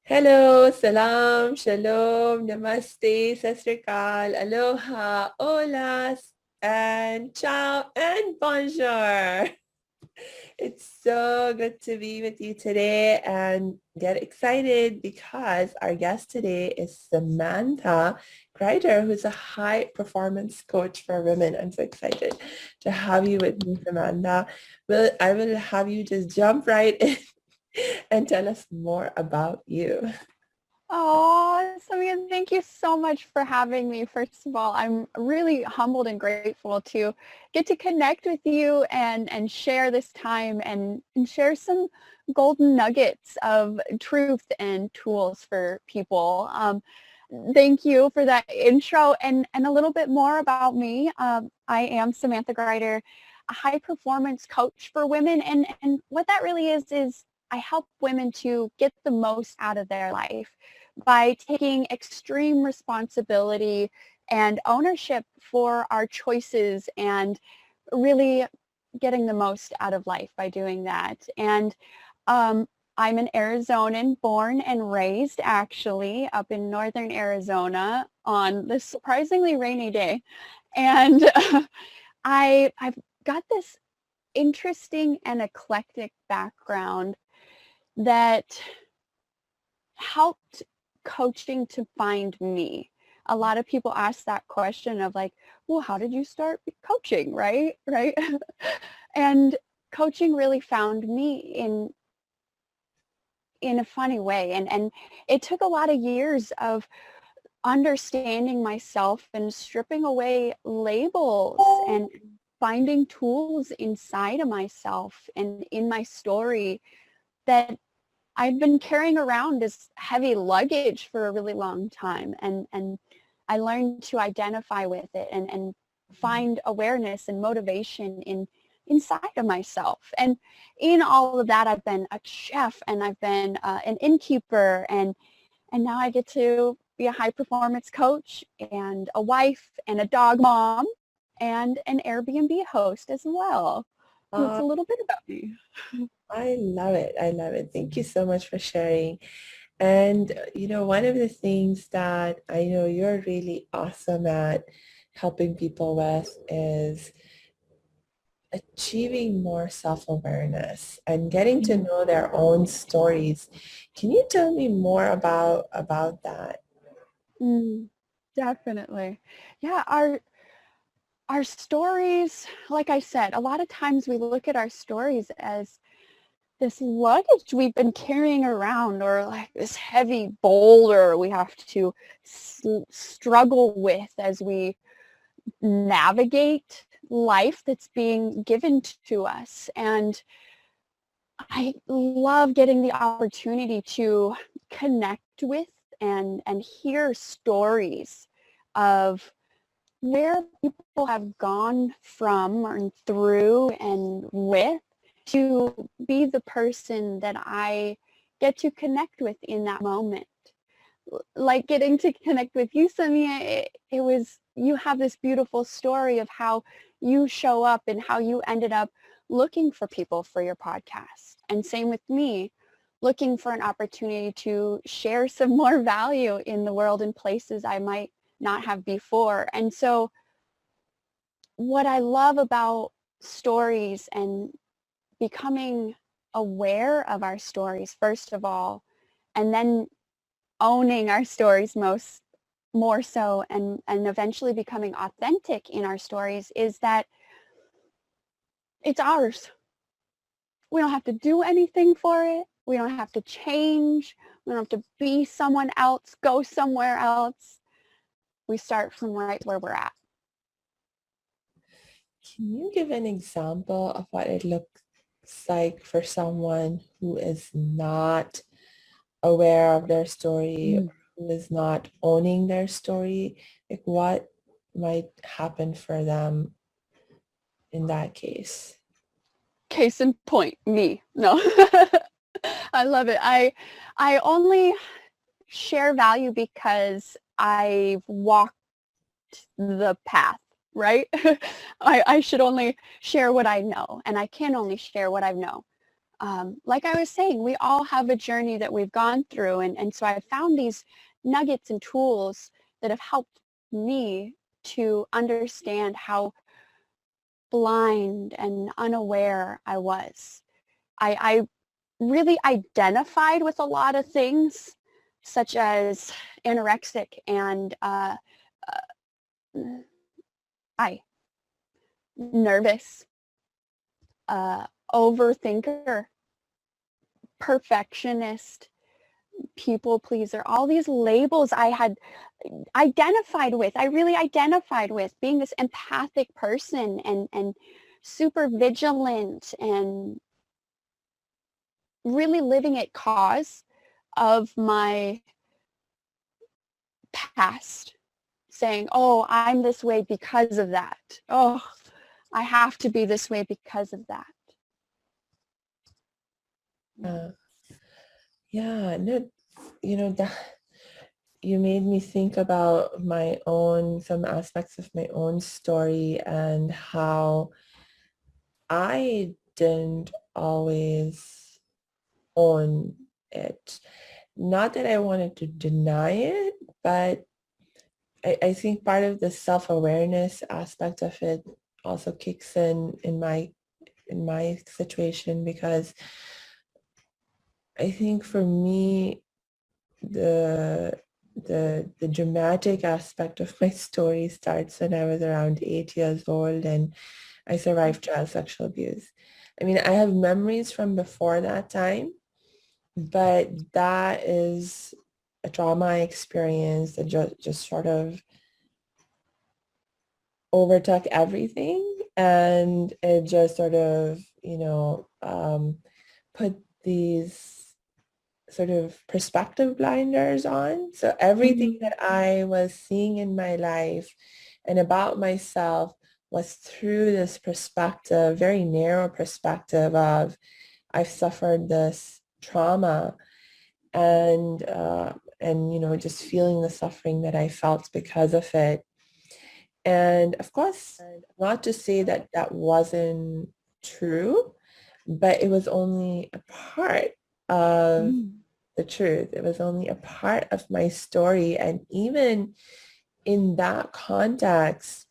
Hello, salam, shalom, namaste, sasrikal, aloha, hola, and ciao, and bonjour. It's so good to be with you today and get excited because our guest today is Samantha Grider, who's a high performance coach for women. I'm so excited to have you with me, Samantha. I will have you just jump right in and tell us more about you. Oh, Samia, thank you so much for having me. First of all, I'm really humbled and grateful to get to connect with you and share this time and share some golden nuggets of truth and tools for people. Thank you for that intro and a little bit more about me. I am Samantha Grider, a high performance coach for women. And what that really is I help women to get the most out of their life by taking extreme responsibility and ownership for our choices and really getting the most out of life by doing that. And um, I'm an Arizonan, born and raised actually up in northern Arizona on this surprisingly rainy day. And I've got this interesting and eclectic background that helped coaching to find me. A lot of people ask that question of like, well, how did you start coaching, right? Right. And coaching really found me in a funny way. And it took a lot of years of understanding myself and stripping away labels and finding tools inside of myself and in my story that I've been carrying around as heavy luggage for a really long time. And I learned to identify with it and find awareness and motivation inside of myself. And in all of that, I've been a chef and I've been an innkeeper and now I get to be a high performance coach and a wife and a dog mom and an Airbnb host as well. That's Uh, a little bit about me. I love it. I love it. Thank you so much for sharing. And, one of the things that I know you're really awesome at helping people with is achieving more self-awareness and getting to know their own stories. Can you tell me more about that? Mm, definitely. Yeah, our stories, like I said, a lot of times we look at our stories as this luggage we've been carrying around or like this heavy boulder we have to struggle with as we navigate life that's being given to us. And I love getting the opportunity to connect with and hear stories of where people have gone from and through and with to be the person that I get to connect with in that moment. Like getting to connect with you, Samia, it was, you have this beautiful story of how you show up and how you ended up looking for people for your podcast. And same with me, looking for an opportunity to share some more value in the world in places I might not have before. And so what I love about stories and becoming aware of our stories, first of all, and then owning our stories more so and eventually becoming authentic in our stories is that it's ours. We don't have to do anything for it. We don't have to change. We don't have to be someone else, go somewhere else. We start from right where we're at. Can you give an example of what it looks like for someone who is not aware of their story, or Mm. who is not owning their story? Like what might happen for them in that case? Case in point, me. No. I love it. I only share value because I've walked the path, right? I should only share what I know, and I can only share what I know. like I was saying, we all have a journey that we've gone through. And so I found these nuggets and tools that have helped me to understand how blind and unaware I was. I really identified with a lot of things, such as anorexic and I nervous, overthinker, perfectionist, people pleaser, all these labels I had identified with. I really identified with being this empathic person and super vigilant and really living at cause of my past, saying, oh, I'm this way because of that. Oh, I have to be this way because of that. Uh, yeah, no, that you made me think about some aspects of my own story and how I didn't always own it. Not that I wanted to deny it, but I think part of the self-awareness aspect of it also kicks in my situation, because I think for me the dramatic aspect of my story starts when I was around 8 years old and I survived child sexual abuse. I mean, I have memories from before that time, but that is a trauma I experienced that just sort of overtook everything, and it just sort of, put these sort of perspective blinders on. So everything that I was seeing in my life and about myself was through this perspective, very narrow perspective of I've suffered this trauma, and just feeling the suffering that I felt because of it. And of course, not to say that that wasn't true, but it was only a part of the truth. It was only a part of my story. And even in that context,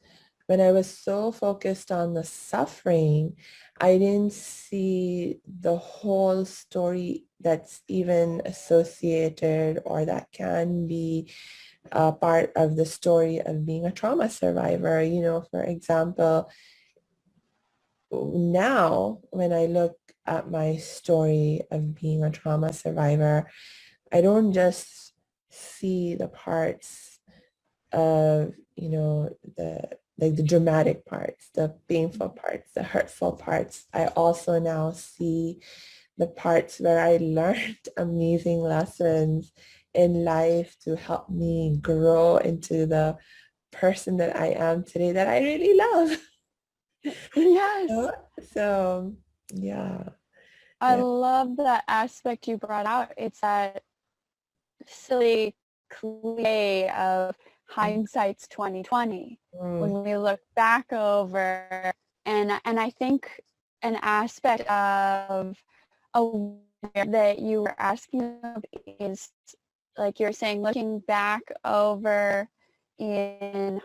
when I was so focused on the suffering, I didn't see the whole story that's even associated or that can be a part of the story of being a trauma survivor. For example, now when I look at my story of being a trauma survivor, I don't just see the parts of, the dramatic parts, the painful parts, the hurtful parts. I also now see the parts where I learned amazing lessons in life to help me grow into the person that I am today that I really love. Yes. So, yeah. I love that aspect you brought out. It's that silly cliche of hindsight's 2020. Mm, When we look back over, and I think an aspect of aware that you were asking of is, like you're saying, looking back over in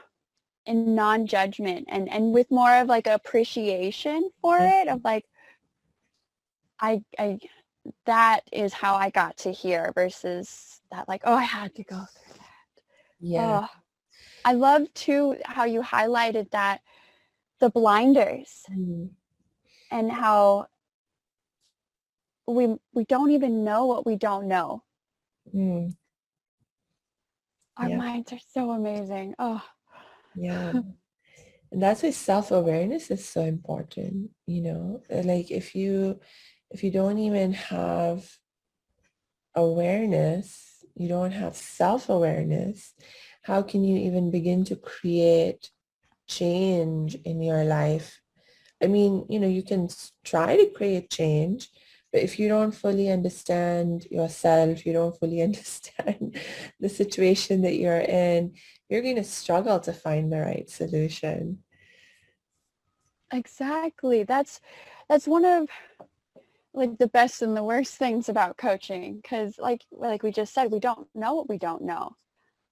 non-judgment and with more of like appreciation for yeah. it, of like I that is how I got to here versus that, like, oh, I had to go through that. Yeah. Oh, I love too how you highlighted that the blinders Mm, and how we don't even know what we don't know. mm, Our yeah. minds are so amazing. Oh, Yeah. And that's why self-awareness is so important, like if you don't even have awareness, you don't have self-awareness, how can you even begin to create change in your life? I mean, you can try to create change, but if you don't fully understand yourself, you don't fully understand the situation that you're in, you're going to struggle to find the right solution. exactly. That's one of like the best and the worst things about coaching, because like we just said, we don't know what we don't know.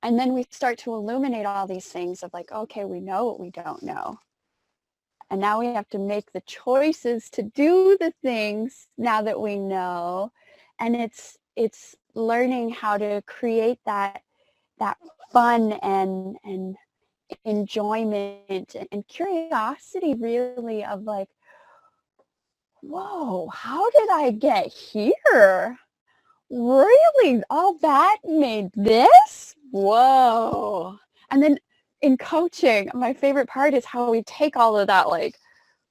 And then we start to illuminate all these things of like, okay, we know what we don't know. And now we have to make the choices to do the things now that we know. And it's learning how to create that fun and enjoyment and curiosity really of like, whoa, how did I get here? Really? All that made this? Whoa. And then in coaching, my favorite part is how we take all of that like,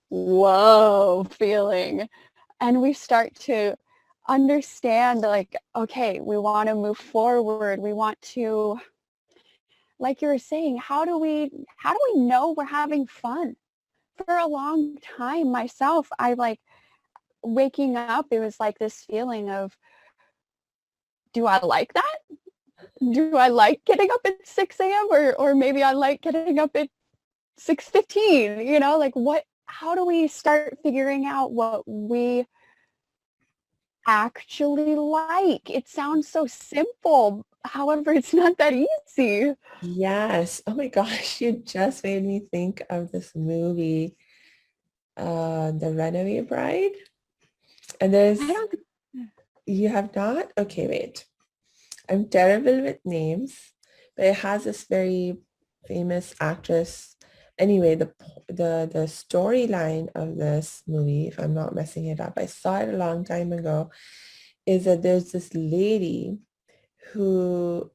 whoa feeling and we start to understand like, okay, we want to move forward. We want to, like you were saying, how do we know we're having fun? For a long time myself, I like waking up, it was like this feeling of, do I like that? Do I like getting up at 6 a.m. or maybe I like getting up at 6:15, like how do we start figuring out what we actually like? It sounds so simple. However, it's not that easy. Yes. Oh my gosh, you just made me think of this movie, The Runaway Bride. And I don't you have not? Okay, wait. I'm terrible with names, but it has this very famous actress. Anyway, the storyline of this movie, if I'm not messing it up, I saw it a long time ago, is that there's this lady who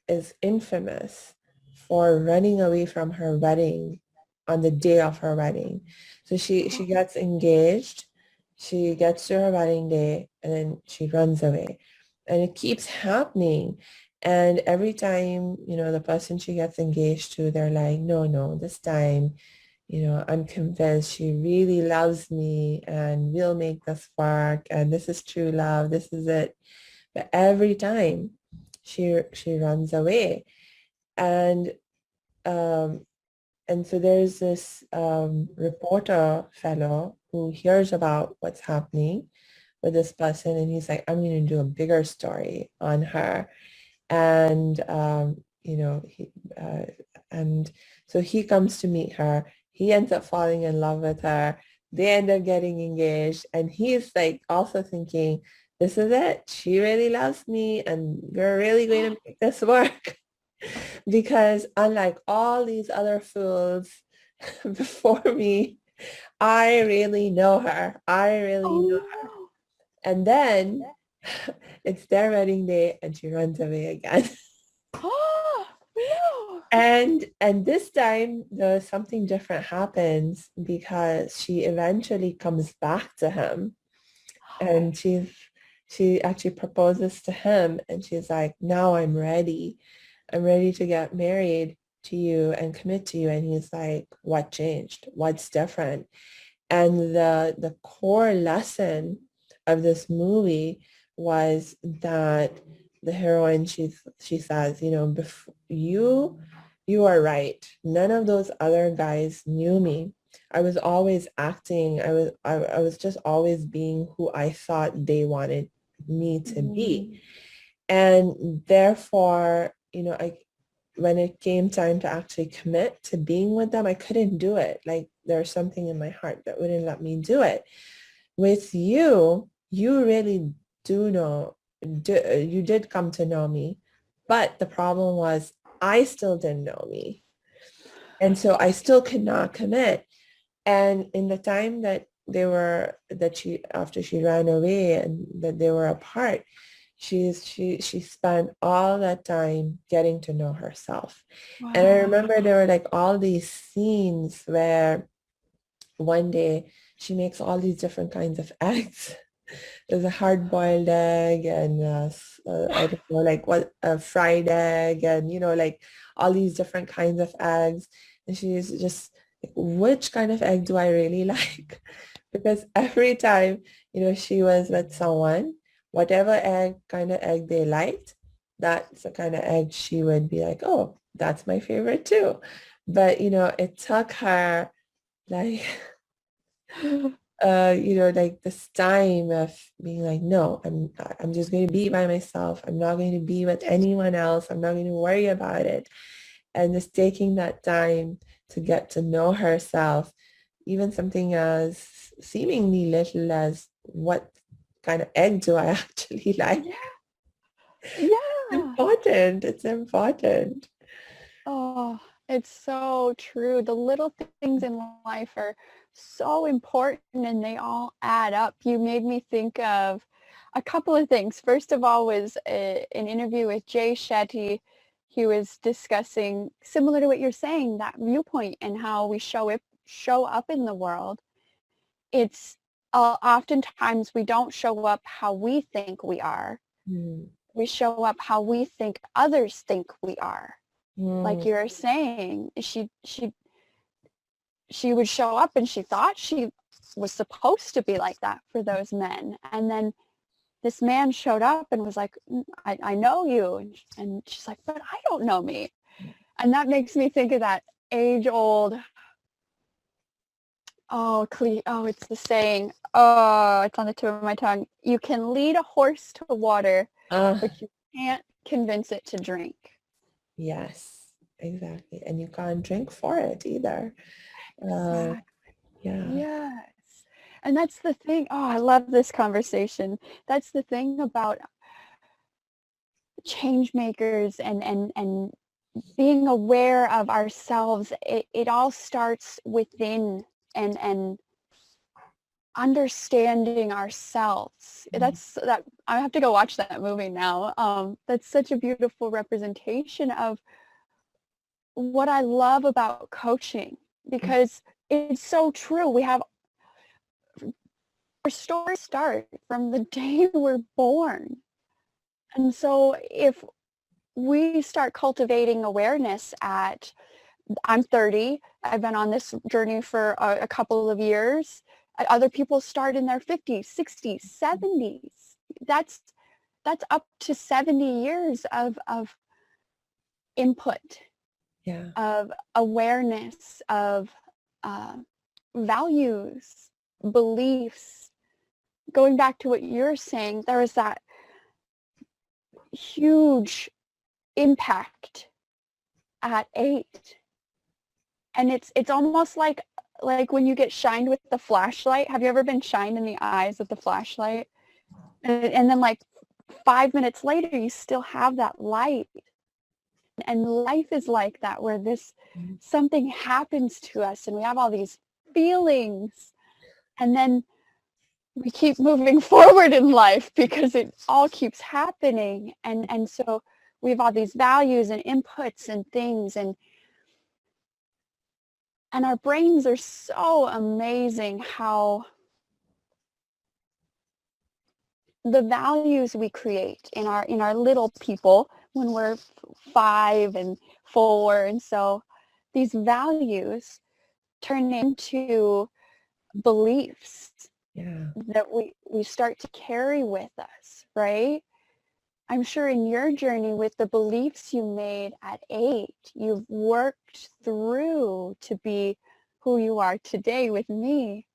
is infamous for running away from her wedding on the day of her wedding. So she gets engaged, she gets to her wedding day, and then she runs away. And it keeps happening. And every time, the person she gets engaged to, they're like, no, no, this time, I'm convinced she really loves me and we'll make this work. And this is true love. This is it. But every time she runs away. And um, and so there's this reporter fellow who hears about what's happening with this person, and he's like, I'm going to do a bigger story on her. And and so he comes to meet her. He ends up falling in love with her. They end up getting engaged, and he's like also thinking, this is it. She really loves me, and we're really going to make this work. Because unlike all these other fools before me, I really know her. I really know Oh her. And then it's their wedding day and she runs away again. no. Oh no. And this time there's something different happens because she eventually comes back to him, and she actually proposes to him, and she's like, now I'm ready. I'm ready to get married to you and commit to you. And he's like, what changed? What's different? And the core lesson of this movie was that the heroine, she says, you are right. None of those other guys knew me. I was always acting. I was just always being who I thought they wanted me to be. And therefore, when it came time to actually commit to being with them, I couldn't do it. Like there's something in my heart that wouldn't let me do it. With you, you really you did come to know me, but the problem was I still didn't know me. And so I still could not commit. And in the time after she ran away and that they were apart, she spent all that time getting to know herself. And I Wow. remember there were like all these scenes where one day she makes all these different kinds of eggs. There's a hard-boiled egg and I don't know, like what a fried egg, and like all these different kinds of eggs. And she's just like, which kind of egg do I really like? Because every time, she was with someone, whatever kind of egg they liked, that's the kind of egg she would be like, oh, that's my favorite too. But, it took her like like this time of being like, no, I'm just going to be by myself. I'm not going to be with anyone else. I'm not going to worry about it. And just taking that time to get to know herself, even something as seemingly little as what kind of egg do I actually like? Yeah. It's Yeah. important. It's important. Oh, it's so true. The little things in life are so important and they all add up. You made me think of a couple of things. First of all was an interview with Jay Shetty. He was discussing, similar to what you're saying, that viewpoint and how we show up in the world. It's oftentimes we don't show up how we think we are. Mm. We show up how we think others think we are. Like Mm. you were saying, she would show up and she thought she was supposed to be like that for those men. And then this man showed up and was like, I know you. And she's like, but I don't know me. And that makes me think of that age old, it's the saying, oh, it's on the tip of my tongue. You can lead a horse to water, Ah, but you can't convince it to drink. yes, exactly. And you can't drink for it either. Uh, Exactly. yeah. Yes. And that's the thing. Oh, I love this conversation. That's the thing about change makers and being aware of ourselves. It all starts within and understanding ourselves. That I have to go watch that movie now. That's such a beautiful representation of what I love about coaching because it's so true. We have our stories start from the day we're born. And so if we start cultivating awareness I'm 30, I've been on this journey for a couple of years. Other people start in their 50s, 60s, 70s. That's that's up to 70 years of input, Yeah. of awareness, of uh, values, beliefs. Going back to what you're saying, there was that huge impact at 8. And it's almost like when you get shined with the flashlight. Have you ever been shined in the eyes with the flashlight? And then like 5 minutes later, you still have that light. And life is like that, where something happens to us and we have all these feelings. And then we keep moving forward in life because it all keeps happening. And so we have all these values and inputs and things, and our brains are so amazing how the values we create in our little people when we're 5 and 4, and so these values turn into beliefs Yeah. that we start to carry with us, right? I'm sure in your journey with the beliefs you made at 8, you've worked through to be who you are today with me.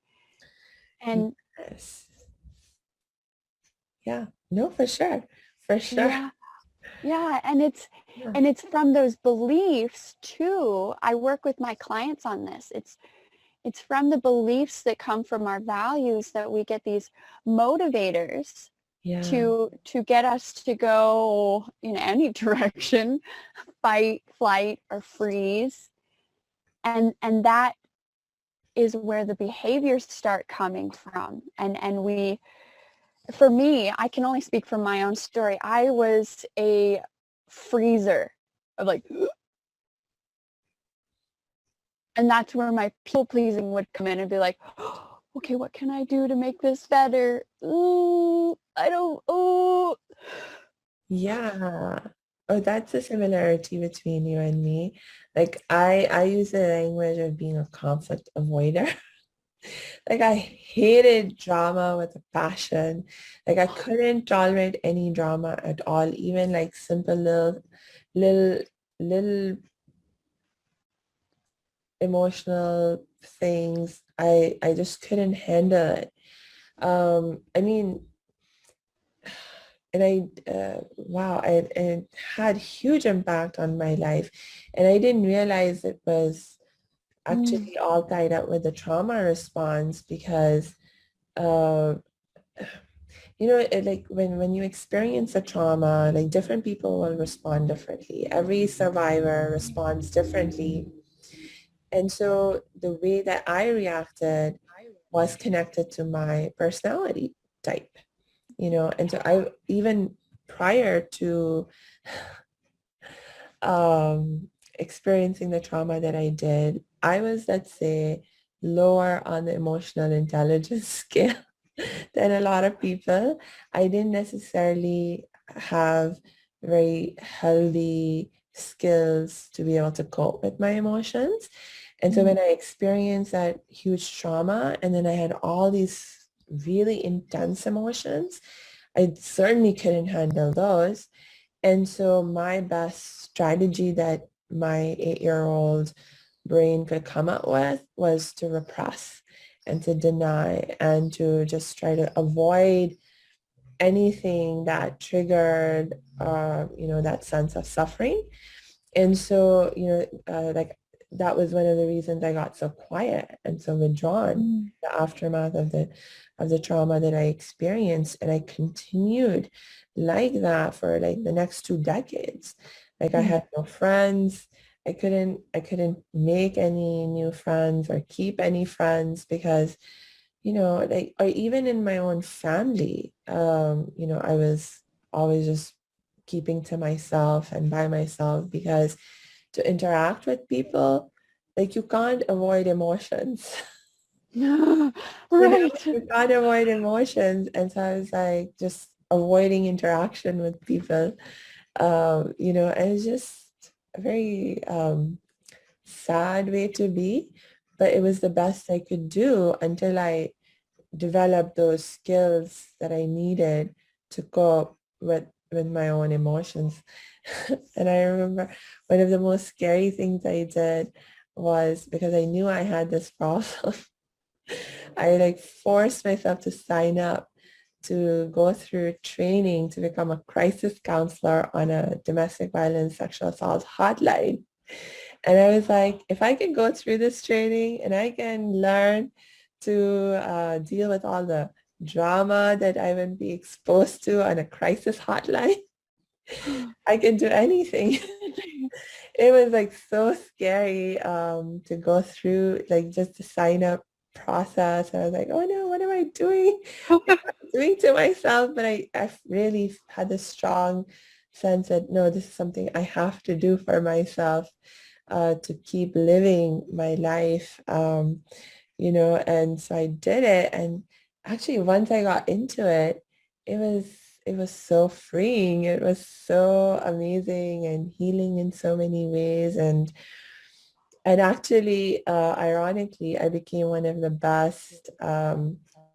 And Yes. Yeah. No, for sure. For sure. yeah, yeah, and Yeah. it's from those beliefs too. I work with my clients on this. It's from the beliefs that come from our values that we get these motivators Yeah. to get us to go in any direction, fight, flight, or freeze. And that is where the behaviors start coming from. And we, for me, I can only speak from my own story. I was a freezer of like, and that's where my people pleasing would come in and be like, oh, okay, what can I do to make this better? Ooh, I don't, ooh. Yeah. Oh, that's a similarity between you and me. Like I use the language of being a conflict avoider. Like I hated drama with a passion. Like I couldn't tolerate any drama at all, even like simple little, little emotional things. I just couldn't handle it. I mean, and wow, it had huge impact on my life. And I didn't realize it was Mm. actually all tied up with the trauma response because, uh, like when you experience a trauma, like different people will respond differently. Every survivor responds differently. And so the way that I reacted was connected to my personality type, and so I even prior to experiencing the trauma that I did, I was, let's say, lower on the emotional intelligence scale than a lot of people. I didn't necessarily have very healthy skills to be able to cope with my emotions. And so Mm. when I experienced that huge trauma and then I had all these really intense emotions, I certainly couldn't handle those. And so my best strategy that my 8-year-old brain could come up with was to repress and to deny and to just try to avoid anything that triggered, that sense of suffering. And so, like that was one of the reasons I got so quiet and so withdrawn, Mm. the aftermath of the trauma that I experienced. And I continued like that for like the next 2 decades. Like I Mm. had no friends. I couldn't make any new friends or keep any friends because, like, or even in my own family, I was always just keeping to myself and by myself because to interact with people, like you can't avoid emotions. Right. You can't avoid emotions. And so I was like just avoiding interaction with people. And it's just a very sad way to be, but it was the best I could do until I developed those skills that I needed to cope with my own emotions. And I remember one of the most scary things I did was because I knew I had this problem. I like forced myself to sign up to go through training to become a crisis counselor on a domestic violence sexual assault hotline. And I was like, if I can go through this training and I can learn to deal with all the drama that I would be exposed to on a crisis hotline, I can do anything. It was like so scary to go through, like just the sign up process. And I was like, oh no, what am I doing? What am I doing to myself? But I really had this strong sense that no, this is something I have to do for myself to keep living my life, and so I did it. And actually, once I got into it, it was it was so freeing. It was so amazing and healing in so many ways. And actually, ironically, I became one of the best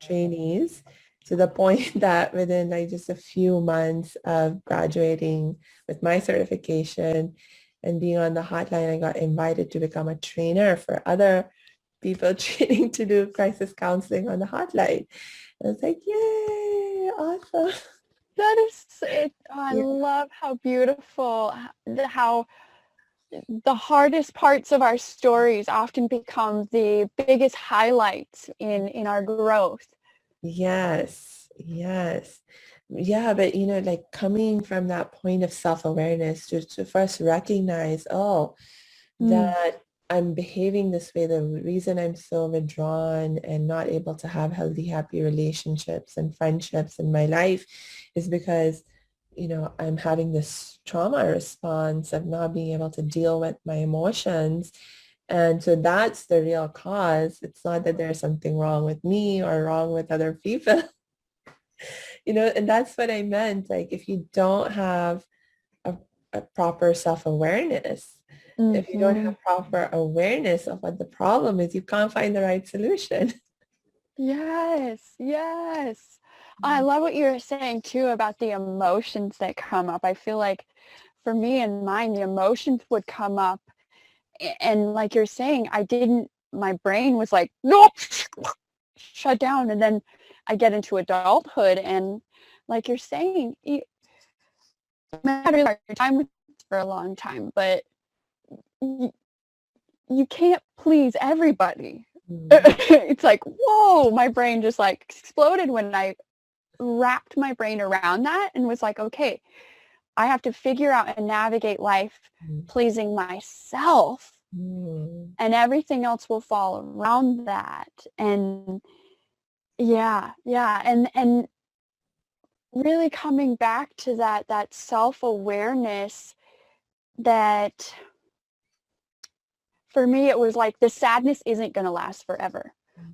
trainees to the point that within like just a few months of graduating with my certification and being on the hotline, I got invited to become a trainer for other people training to do crisis counseling on the hotline. I was like, yay, awesome. That is it. Oh, I Yeah. love how beautiful, how the hardest parts of our stories often become the biggest highlights in our growth. Yes, yes. Yeah, but like coming from that point of self-awareness to first recognize, oh, Mm. that I'm behaving this way, the reason I'm so withdrawn and not able to have healthy, happy relationships and friendships in my life is because, I'm having this trauma response of not being able to deal with my emotions. And so that's the real cause. It's not that there's something wrong with me or wrong with other people, and that's what I meant. Like if you don't have a, a proper self-awareness, if you don't Mm-hmm. have proper awareness of what the problem is, you can't find the right solution. Yes, yes. I love what you were saying too about the emotions that come up. I feel like for me and mine, the emotions would come up and like you're saying, I didn't my brain was like, nope, shut down. And then I get into adulthood, and like you're saying, you had a hard time with this for a long time, but you, you can't please everybody. It's like, whoa, my brain just like exploded when I wrapped my brain around that and was like, okay, I have to figure out and navigate life pleasing myself, and everything else will fall around that. And yeah, and really coming back to that self-awareness, that for me it was like, the sadness isn't going to last forever.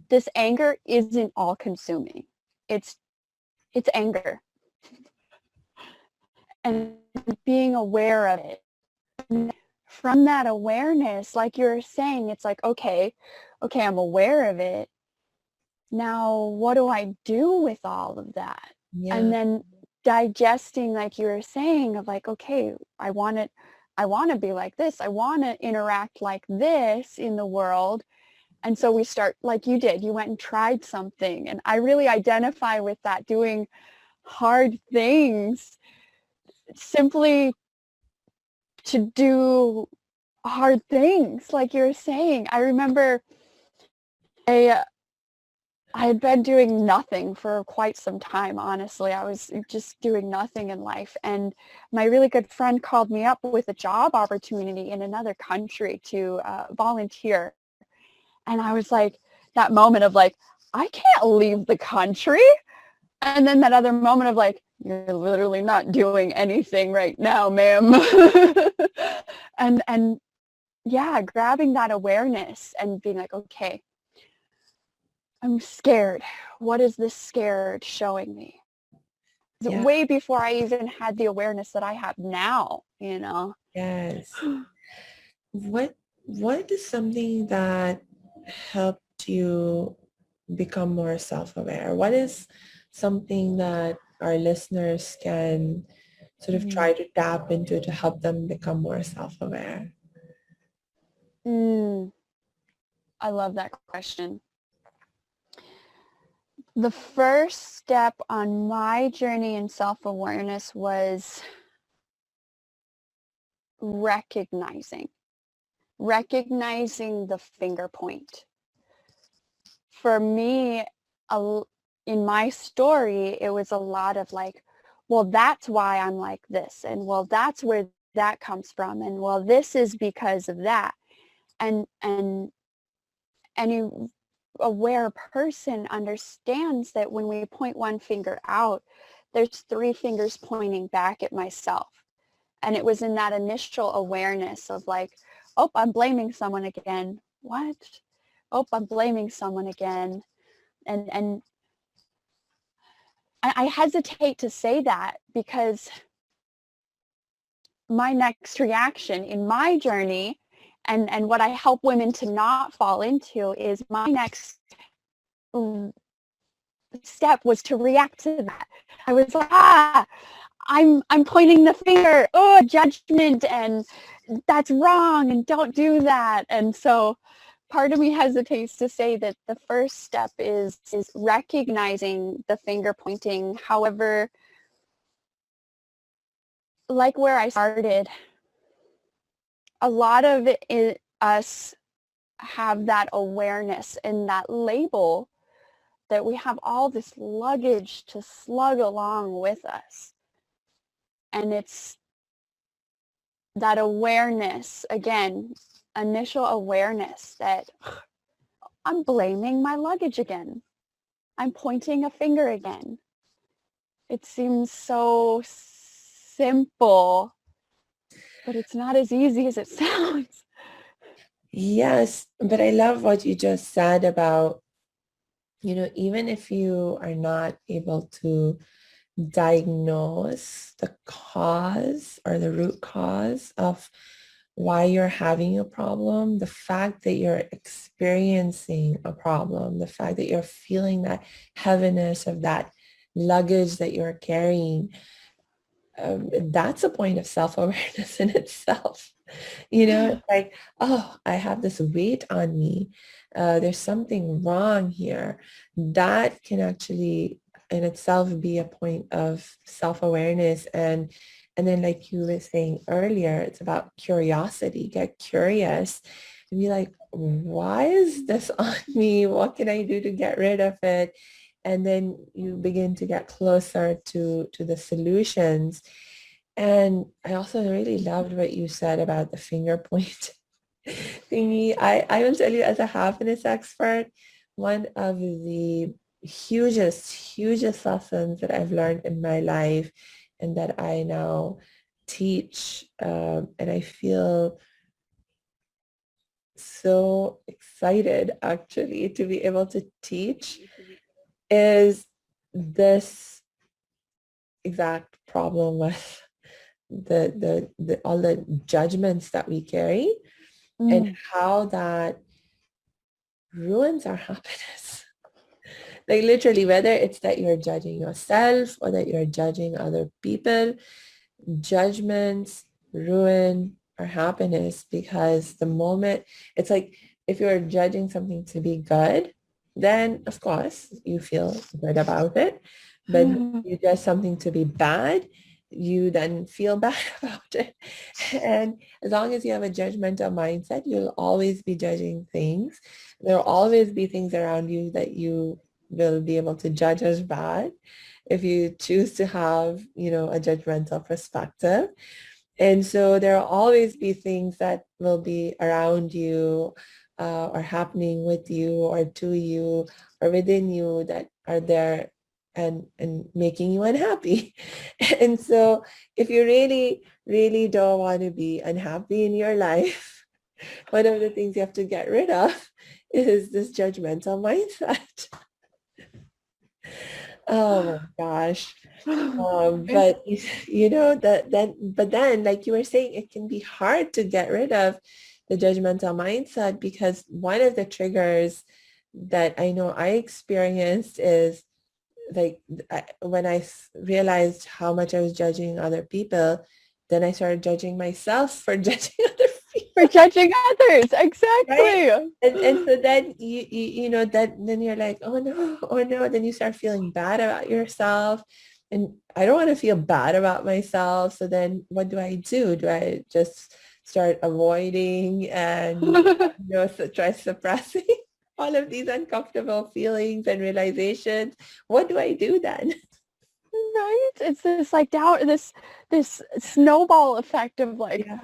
This anger isn't all consuming. It's anger, and being aware of it. And from that awareness, like you're saying, it's like, okay, I'm aware of it. Now, what do I do with all of that? Yeah. And then digesting, like you were saying, of like, okay, I want to be like this. I want to interact like this in the world. And so we start, like you did, you went and tried something. And I really identify with that, doing hard things simply to do hard things, like you're saying. I remember I had been doing nothing for quite some time, honestly. I was just doing nothing in life. And my really good friend called me up with a job opportunity in another country to volunteer. And I was like, that moment of like, I can't leave the country. And then that other moment of like, you're literally not doing anything right now, ma'am. and yeah, grabbing that awareness and being like, okay, I'm scared. What is this scared showing me? Yeah. Way before I even had the awareness that I have now, you know? Yes. What is something that helped you become more self-aware? What is something that our listeners can sort of try to tap into to help them become more self-aware? I love that question. The first step on my journey in self-awareness was recognizing the finger point. For me, in my story, it was a lot of like, well, that's why I'm like this, and well, that's where that comes from, and well, this is because of that. And any aware person understands that when we point one finger out, there's three fingers pointing back at myself. And it was in that initial awareness of like, oh, I'm blaming someone again. What? Oh, I'm blaming someone again. And I hesitate to say that, because my next reaction in my journey, and what I help women to not fall into, is my next step was to react to that. I was like, I'm pointing the finger, oh, judgment, and that's wrong, and don't do that. And so part of me hesitates to say that the first step is recognizing the finger pointing. However, like where I started, a lot of us have that awareness and that label that we have all this luggage to slug along with us. And it's that awareness, again, initial awareness that I'm blaming my luggage again. I'm pointing a finger again. It seems so simple, but it's not as easy as it sounds. Yes, but I love what you just said about, even if you are not able to diagnose the cause or the root cause of why you're having a problem, the fact that you're experiencing a problem, the fact that you're feeling that heaviness of that luggage that you're carrying, that's a point of self-awareness in itself. It's like, oh, I have this weight on me. There's something wrong here. That can actually in itself be a point of self-awareness. And then like you were saying earlier, it's about curiosity. Get curious and be like, why is this on me? What can I do to get rid of it? And then you begin to get closer to the solutions. And I also really loved what you said about the finger point thingy. I will tell you, as a happiness expert, one of the hugest lessons that I've learned in my life and that I now teach, and I feel so excited actually to be able to teach, is this exact problem with the all the judgments that we carry and how that ruins our happiness. Like literally, whether it's that you're judging yourself or that you're judging other people, judgments ruin our happiness, because the moment it's like, if you're judging something to be good, then of course you feel good about it. But if you judge something to be bad, you then feel bad about it. And as long as you have a judgmental mindset, you'll always be judging things. There will always be things around you that you will be able to judge as bad if you choose to have, a judgmental perspective. And so there will always be things that will be around you, or happening with you or to you or within you, that are there and making you unhappy. And so if you really, really don't want to be unhappy in your life, one of the things you have to get rid of is this judgmental mindset. Oh my gosh. But then, like you were saying, it can be hard to get rid of the judgmental mindset, because one of the triggers that I know I experienced is like, when I realized how much I was judging other people, then I started judging myself for judging other For people. judging others, Right? exactly. And so then that then you're like, oh no, then you start feeling bad about yourself. And I don't want to feel bad about myself. So then what do I do? Do I just start avoiding and try suppressing all of these uncomfortable feelings and realizations? What do I do then? Right? It's this like doubt, this snowball effect of like, Yeah.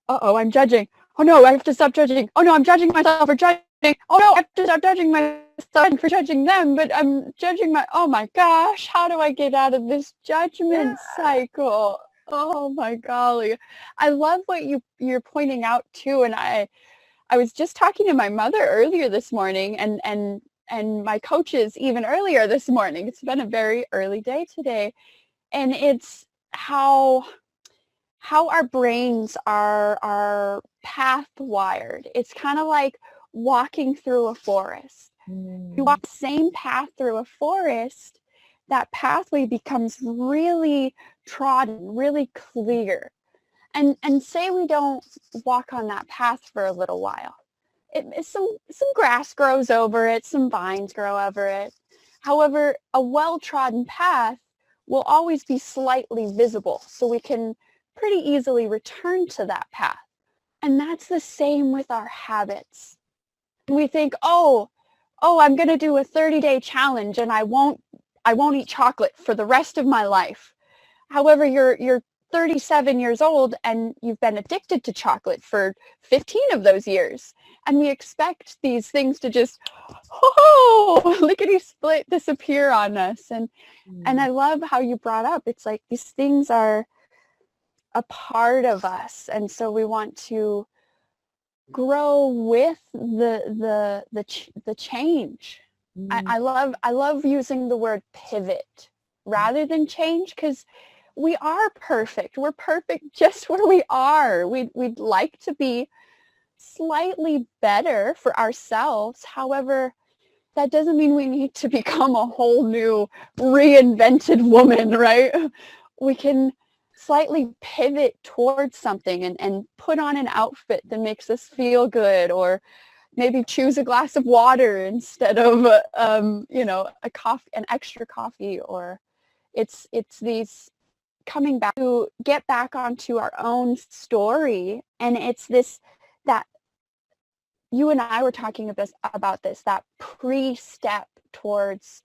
uh-oh, I'm judging. Oh no, I have to stop judging. Oh no, I'm judging myself for judging. Oh no, I have to stop judging myself for judging them, but I'm judging oh my gosh, how do I get out of this Yeah. judgment cycle? Oh my golly. I love what you're pointing out too, and I was just talking to my mother earlier this morning, and my coaches even earlier this morning. It's been a very early day today, and it's how our brains are path wired. It's kind of like walking through a forest. You Mm, walk the same path through a forest, that pathway becomes really trodden, really clear. And say we don't walk on that path for a little while. Some grass grows over it, some vines grow over it. However, a well-trodden path will always be slightly visible, so we can pretty easily return to that path. And that's the same with our habits. We think, I'm going to do a 30-day challenge and I won't eat chocolate for the rest of my life. However, you're 37 years old and you've been addicted to chocolate for 15 of those years. And we expect these things to just, lickety split disappear on us. And mm, I love how you brought up, it's like these things are a part of us. And so we want to grow with the change. mm, I love using the word pivot rather than change, because we are perfect. We're perfect just where we are. We'd like to be slightly better for ourselves. However, that doesn't mean we need to become a whole new reinvented woman, right? We can slightly pivot towards something and put on an outfit that makes us feel good, or maybe choose a glass of water instead of an extra coffee. Or it's these coming back to get back onto our own story. And it's this, that you and I were talking about this, that pre-step towards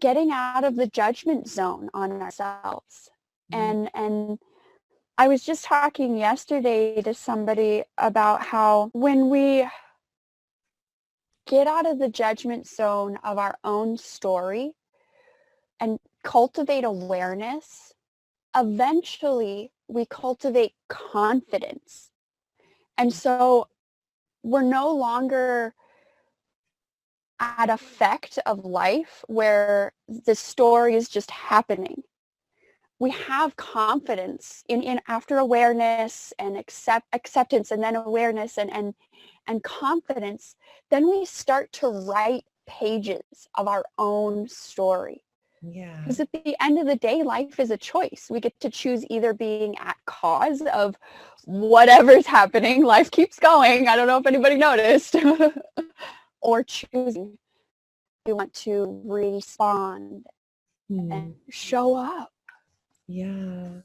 getting out of the judgment zone on ourselves. And I was just talking yesterday to somebody about how when we get out of the judgment zone of our own story and cultivate awareness, eventually we cultivate confidence. And so we're no longer at effect of life where the story is just happening. We have confidence in after awareness and acceptance, and then awareness and confidence. Then we start to write pages of our own story. Yeah. Because at the end of the day, life is a choice. We get to choose either being at cause of whatever's happening. Life keeps going. I don't know if anybody noticed. Or choosing we want to respond and show up. Yeah.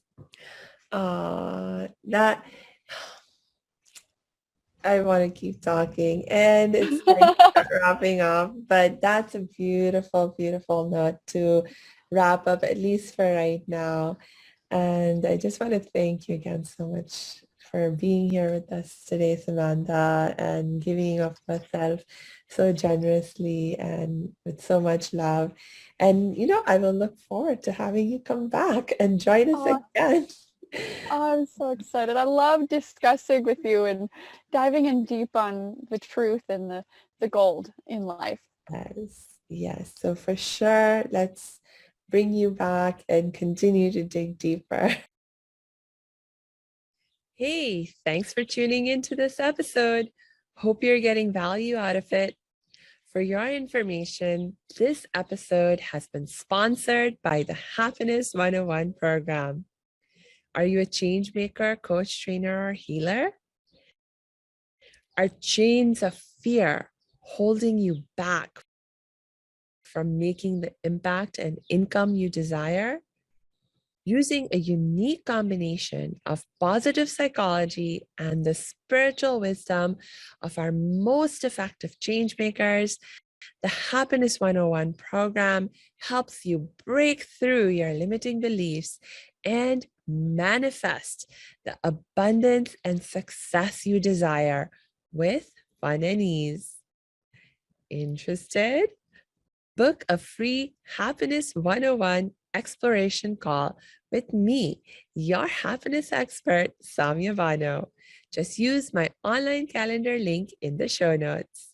That I want to keep talking, and it's like wrapping up, but that's a beautiful, beautiful note to wrap up, at least for right now. And I just want to thank you again so much for being here with us today, Samantha, and giving of yourself so generously and with so much love. And, I will look forward to having you come back and join us again. Oh, I'm so excited. I love discussing with you and diving in deep on the truth and the gold in life. Yes. So for sure, let's bring you back and continue to dig deeper. Hey, thanks for tuning into this episode. Hope you're getting value out of it. For your information, this episode has been sponsored by the Happiness 101 program. Are you a change maker, coach, trainer, or healer? Are chains of fear holding you back from making the impact and income you desire? Using a unique combination of positive psychology and the spiritual wisdom of our most effective change makers, the Happiness 101 program helps you break through your limiting beliefs and manifest the abundance and success you desire with fun and ease. Interested? Book a free Happiness 101 exploration call with me, your happiness expert, Samia Bano. Just use my online calendar link in the show notes.